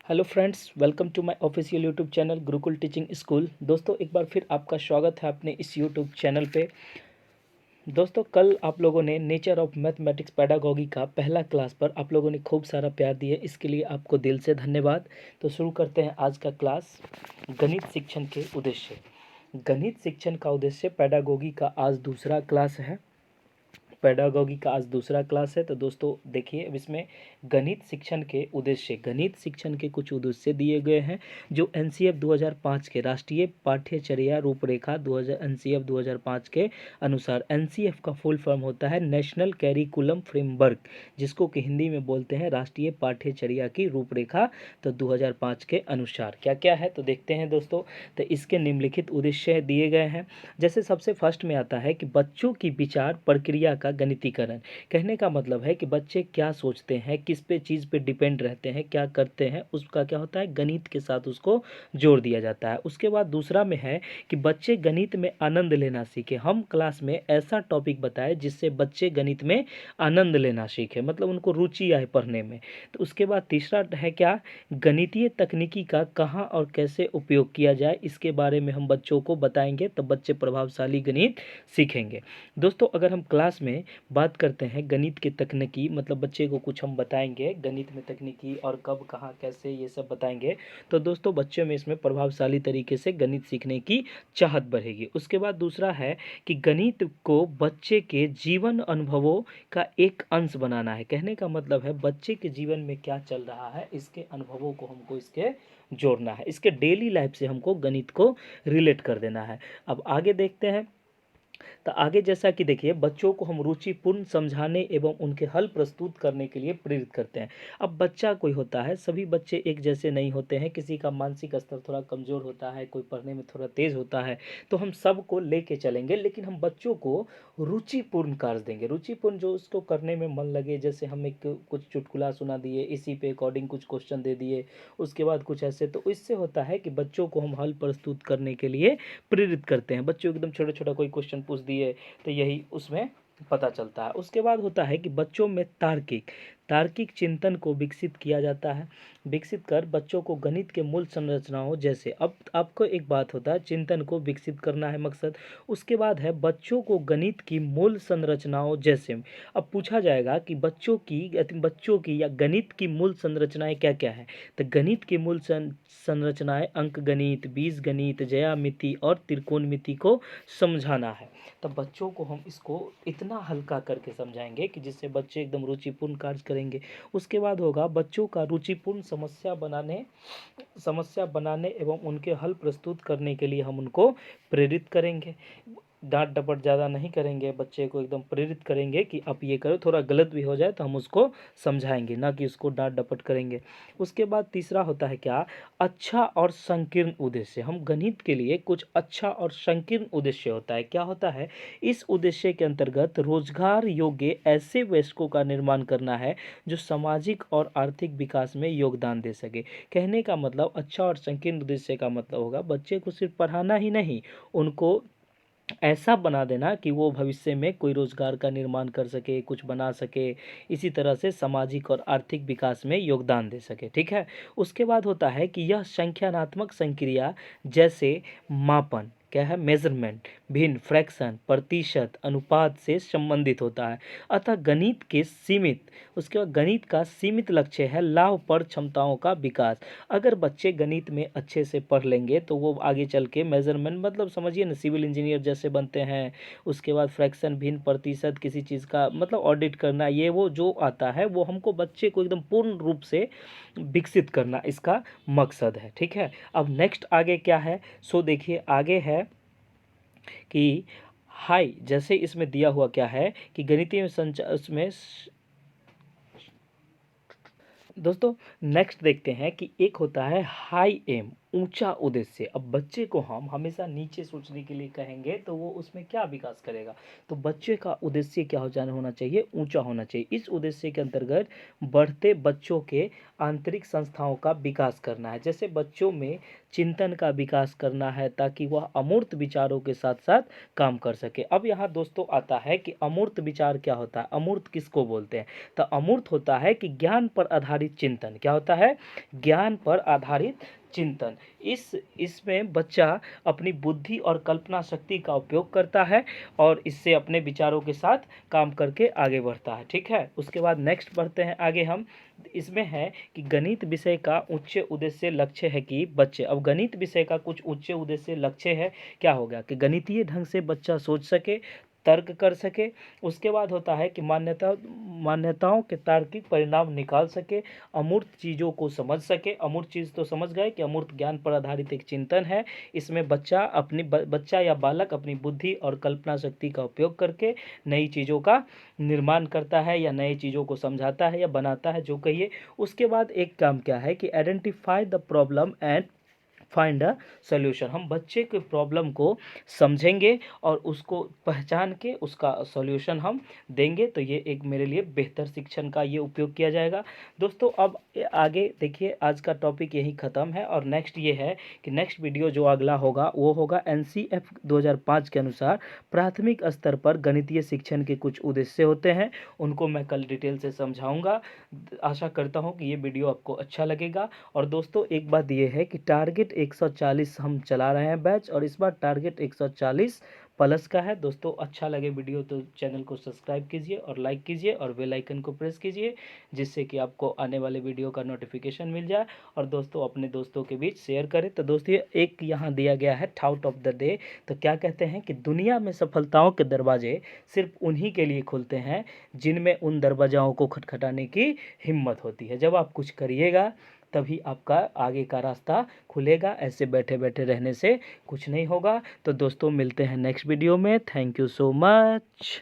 Hello friends, welcome to my official YouTube channel Gurukul teaching school. दोस्तों, एक बार फिर आपका स्वागत है अपने इस यूट्यूब चैनल पे। दोस्तों, कल आप लोगों ने नेचर ऑफ मैथमेटिक्स पेडागॉजी का पहला क्लास पर आप लोगों ने खूब सारा प्यार दिया, इसके लिए आपको दिल से धन्यवाद। तो शुरू करते हैं आज का क्लास। गणित शिक्षण के उद्देश्य। गणित शिक्षण का उद्देश्य पेडागॉजी का आज दूसरा क्लास है। पेडागॉजी का आज दूसरा क्लास है। तो दोस्तों देखिए, अब इसमें गणित शिक्षण के उद्देश्य, गणित शिक्षण के कुछ उद्देश्य दिए गए हैं जो एनसीएफ 2005 के राष्ट्रीय पाठ्यचर्या रूपरेखा 2000 एनसीएफ 2005 के अनुसार। एनसीएफ का फुल फॉर्म होता है नेशनल कैरिकुलम फ्रेमवर्क, जिसको कि हिंदी में बोलते हैं राष्ट्रीय पाठ्यचर्या की रूपरेखा। तो 2005 के अनुसार क्या क्या है तो देखते हैं दोस्तों। तो इसके निम्नलिखित उद्देश्य दिए गए हैं। जैसे सबसे फर्स्ट में आता है कि बच्चों की विचार प्रक्रिया का गणितीकरण। कहने का मतलब है कि बच्चे क्या सोचते हैं, किस पे चीज़ पे डिपेंड रहते हैं, क्या करते हैं, उसका क्या होता है, गणित के साथ उसको जोड़ दिया जाता है। उसके बाद दूसरा में है कि बच्चे गणित में आनंद लेना सीखे। हम क्लास में ऐसा टॉपिक बताए जिससे बच्चे गणित में आनंद लेना सीखे, मतलब उनको रुचि आए पढ़ने में। तो उसके बाद तीसरा है क्या, गणितीय तकनीकी का कहाँ और कैसे उपयोग किया जाए, इसके बारे में हम बच्चों को बताएंगे, तब बच्चे प्रभावशाली गणित सीखेंगे। दोस्तों, अगर हम क्लास में बात करते हैं गणित की तकनीकी, मतलब बच्चे को कुछ हम बताएंगे गणित में तकनीकी और कब कहाँ कैसे ये सब बताएंगे, तो दोस्तों बच्चों में इसमें प्रभावशाली तरीके से गणित सीखने की चाहत बढ़ेगी। उसके बाद दूसरा है कि गणित को बच्चे के जीवन अनुभवों का एक अंश बनाना है। कहने का मतलब है बच्चे के जीवन में क्या चल रहा है, इसके अनुभवों को हमको इसके जोड़ना है, इसके डेली लाइफ से हमको गणित को रिलेट कर देना है। अब आगे देखते हैं। तो आगे जैसा कि देखिए, बच्चों को हम रुचिपूर्ण समझाने एवं उनके हल प्रस्तुत करने के लिए प्रेरित करते हैं। अब बच्चा कोई होता है, सभी बच्चे एक जैसे नहीं होते हैं, किसी का मानसिक स्तर थोड़ा कमज़ोर होता है, कोई पढ़ने में थोड़ा तेज़ होता है। तो हम सबको लेके चलेंगे, लेकिन हम बच्चों को रुचिपूर्ण कार्य देंगे। रुचिपूर्ण जो उसको करने में मन लगे, जैसे हम एक कुछ चुटकुला सुना दिए, इसी पे अकॉर्डिंग कुछ क्वेश्चन दे दिए, उसके बाद कुछ ऐसे, तो इससे होता है कि बच्चों को हम हल प्रस्तुत करने के लिए प्रेरित करते हैं। बच्चों एकदम छोटा छोटा कोई क्वेश्चन पूछ दिए तो यही उसमें पता चलता है। उसके बाद होता है कि बच्चों में तार्किक तार्किक चिंतन को विकसित किया जाता है। विकसित कर बच्चों को गणित के मूल संरचनाओं जैसे, अब आपको एक बात होता है, चिंतन को विकसित करना है मकसद। उसके बाद है बच्चों को गणित की मूल संरचनाओं जैसे। अब पूछा जाएगा कि बच्चों की या गणित की मूल संरचनाएं क्या क्या है। तो गणित की मूल संरचनाएं अंक गणित, बीज गणित, ज्यामिति और त्रिकोणमिति को समझाना है। तब बच्चों को हम इसको इतना हल्का करके समझाएंगे कि जिससे बच्चे एकदम रुचिपूर्ण कार्य करेंगे। उसके बाद होगा बच्चों का रुचिपूर्ण समस्या बनाने एवं उनके हल प्रस्तुत करने के लिए हम उनको प्रेरित करेंगे। डांट डपट ज़्यादा नहीं करेंगे, बच्चे को एकदम प्रेरित करेंगे कि आप ये करो, थोड़ा गलत भी हो जाए तो हम उसको समझाएंगे, ना कि उसको डांट डपट करेंगे। उसके बाद तीसरा होता है क्या, अच्छा और संकीर्ण उद्देश्य। हम गणित के लिए कुछ अच्छा और संकीर्ण उद्देश्य होता है। क्या होता है, इस उद्देश्य के अंतर्गत रोजगार योग्य ऐसे वयस्कों का निर्माण करना है जो सामाजिक और आर्थिक विकास में योगदान दे सके। कहने का मतलब अच्छा और संकीर्ण उद्देश्य का मतलब होगा बच्चे को सिर्फ पढ़ाना ही नहीं, उनको ऐसा बना देना कि वो भविष्य में कोई रोजगार का निर्माण कर सके, कुछ बना सके, इसी तरह से सामाजिक और आर्थिक विकास में योगदान दे सके। ठीक है। उसके बाद होता है कि यह संख्यानात्मक संक्रिया जैसे मापन, क्या है, मेजरमेंट, भिन्न, फ्रैक्शन, प्रतिशत, अनुपात से संबंधित होता है। अतः गणित के सीमित उसके बाद गणित का सीमित लक्ष्य है लाभ पर क्षमताओं का विकास। अगर बच्चे गणित में अच्छे से पढ़ लेंगे तो वो आगे चल के मेजरमेंट, मतलब समझिए ना, सिविल इंजीनियर जैसे बनते हैं। उसके बाद फ्रैक्शन, भिन्न, प्रतिशत, किसी चीज़ का मतलब ऑडिट करना, ये वो जो आता है वो हमको बच्चे को एकदम पूर्ण रूप से विकसित करना इसका मकसद है। ठीक है। अब नेक्स्ट आगे क्या है, सो देखिए आगे है कि हाई, जैसे इसमें दिया हुआ क्या है कि गणितीय संचार उसमें दोस्तों नेक्स्ट देखते हैं कि एक होता है हाई एम। ऊंचा उद्देश्य। अब बच्चे को हम हमेशा नीचे सोचने के लिए कहेंगे तो वो उसमें क्या विकास करेगा। तो बच्चे का उद्देश्य क्या होना चाहिए, ऊंचा होना चाहिए। इस उद्देश्य के अंतर्गत बढ़ते बच्चों के आंतरिक संस्थाओं का विकास करना है। जैसे बच्चों में चिंतन का विकास करना है ताकि वह अमूर्त विचारों के साथ साथ काम कर सके। अब यहाँ दोस्तों आता है कि अमूर्त विचार क्या होता है, अमूर्त किसको बोलते हैं। तो अमूर्त होता है कि ज्ञान पर आधारित चिंतन। क्या होता है, ज्ञान पर आधारित चिंतन। इसमें बच्चा अपनी बुद्धि और कल्पना शक्ति का उपयोग करता है और इससे अपने विचारों के साथ काम करके आगे बढ़ता है। ठीक है, उसके बाद नेक्स्ट बढ़ते हैं आगे हम। इसमें है कि गणित विषय का उच्च उद्देश्य लक्ष्य है कि बच्चे, अब गणित विषय का कुछ उच्च उद्देश्य लक्ष्य है। क्या हो गया कि गणितीय ढंग से बच्चा सोच सके, तर्क कर सके। उसके बाद होता है कि मान्यताओं के तार्किक परिणाम निकाल सके, अमूर्त चीज़ों को समझ सके। अमूर्त चीज़ तो समझ गए कि अमूर्त ज्ञान पर आधारित एक चिंतन है। इसमें बच्चा या बालक अपनी बुद्धि और कल्पना शक्ति का उपयोग करके नई चीज़ों का निर्माण करता है या नई चीज़ों को समझाता है या बनाता है, जो कहिए। उसके बाद एक काम क्या है कि identify the problem and find a solution. हम बच्चे के प्रॉब्लम को समझेंगे और उसको पहचान के उसका सॉल्यूशन हम देंगे। तो ये एक मेरे लिए बेहतर शिक्षण का ये उपयोग किया जाएगा। दोस्तों अब आगे देखिए, आज का टॉपिक यही ख़त्म है और नेक्स्ट ये है कि नेक्स्ट वीडियो जो अगला होगा वो होगा NCF 2005 के अनुसार प्राथमिक स्तर पर गणितीय शिक्षण के कुछ उद्देश्य होते हैं, उनको मैं कल डिटेल से समझाऊंगा। आशा करता हूँ कि ये वीडियो आपको अच्छा लगेगा। और दोस्तों एक बात ये है कि टारगेट 140 हम चला रहे हैं बैच, और इस बार टारगेट 140 प्लस का है। दोस्तों अच्छा लगे वीडियो तो चैनल को सब्सक्राइब कीजिए और लाइक कीजिए और बेल आइकन को प्रेस कीजिए, जिससे कि आपको आने वाले वीडियो का नोटिफिकेशन मिल जाए। और दोस्तों अपने दोस्तों के बीच शेयर करें। तो दोस्तों एक यहाँ दिया गया है थाउट ऑफ द डे। तो क्या कहते हैं कि दुनिया में सफलताओं के दरवाजे सिर्फ उन्हीं के लिए खुलते हैं जिनमें उन दरवाजाओं को खटखटाने की हिम्मत होती है। जब आप कुछ करिएगा तभी आपका आगे का रास्ता खुलेगा। ऐसे बैठे बैठे रहने से कुछ नहीं होगा। तो दोस्तों मिलते हैं नेक्स्ट वीडियो में। Thank you so much.